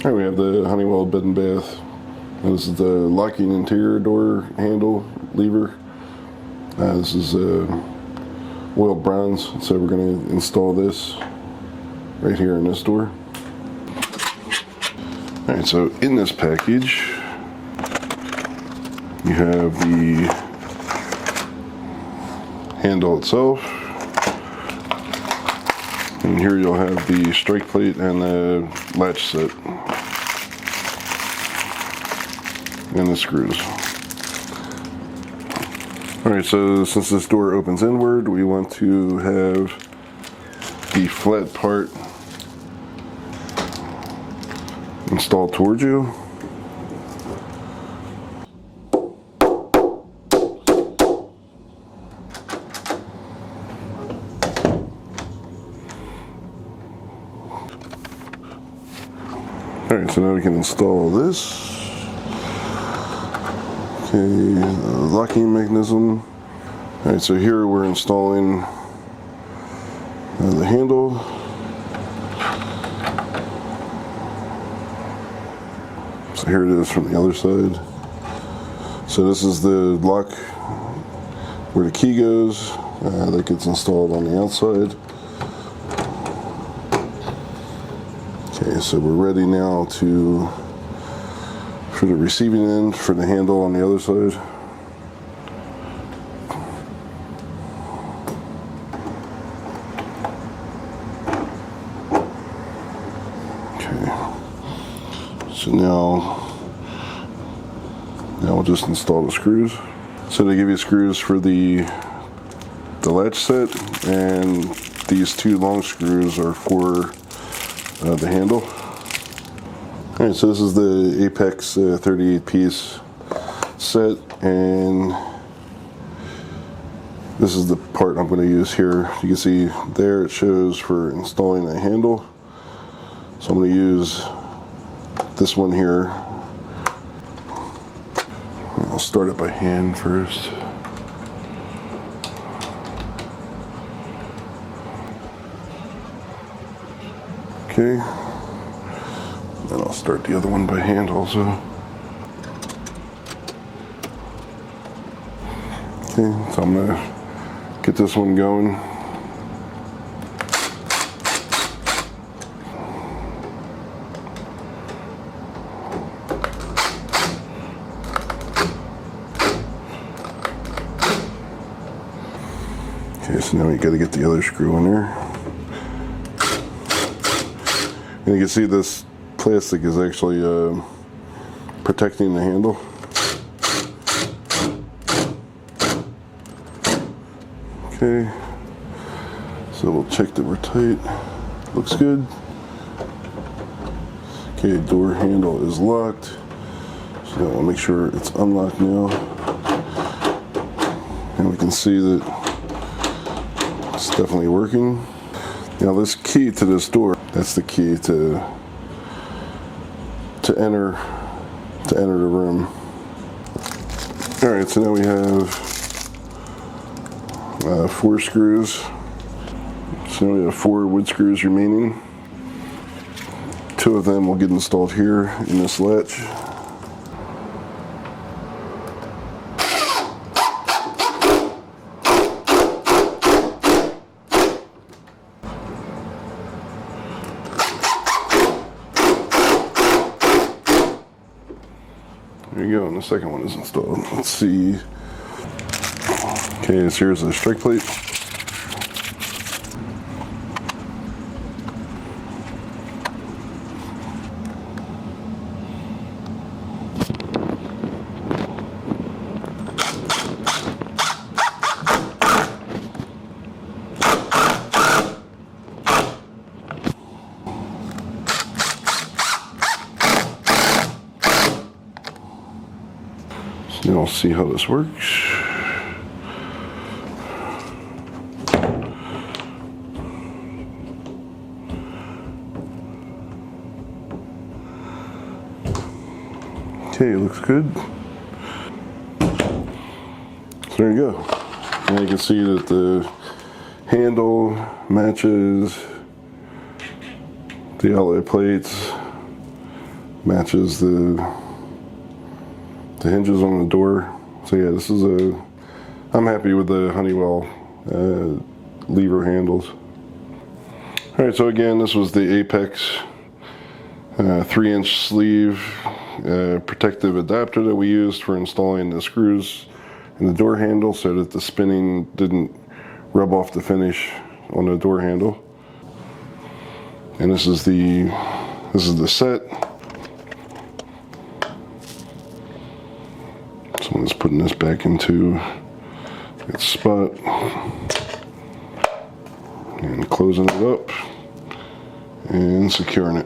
Alright, we have the Honeywell bed and bath. And this is the locking interior door handle lever. This is oil bronze, so we're going to install this right here in this door. Alright, so in this package you have the handle itself, and here you'll have the strike plate and the latch set and the screws. Alright, so since this door opens inward, we want to have the flat part installed towards you. Alright, so now we can install this. Okay, locking mechanism. Alright, so here we're installing the handle. So here it is from the other side. So this is the lock where the key goes. That gets installed on the outside. Okay, so we're ready now for the receiving end for the handle on the other side. Okay, so now we'll just install the screws. So they give you screws for the latch set, and these two long screws are for the handle. Alright, so this is the Apex 38 piece set, and this is the part I'm going to use here. You can see there it shows for installing a handle. So I'm going to use this one here. I'll start it by hand first. Okay, then I'll start the other one by hand also. Okay, so I'm gonna get this one going. Okay, so now we gotta get the other screw in there. And you can see this plastic is actually protecting the handle. Okay, so we'll check that we're tight. Looks good. Okay, door handle is locked. So I'll make sure it's unlocked now. And we can see that it's definitely working. Now this key to this door, that's the key to enter the room. All right, so now we have 4 screws. So now we have 4 wood screws remaining. 2 of them will get installed here in this latch. There you go, and the second one is installed. Let's see. Okay, so here's the strike plate. Now we'll see how this works. Okay, looks good. So there you go. And you can see that the handle matches the outlet plates matches the hinges on the door. So yeah, this is I'm happy with the Honeywell lever handles. Alright, so again, this was the Apex 3-inch sleeve protective adapter that we used for installing the screws in the door handle so that the spinning didn't rub off the finish on the door handle. And this is the set. Someone's putting this back into its spot and closing it up and securing it.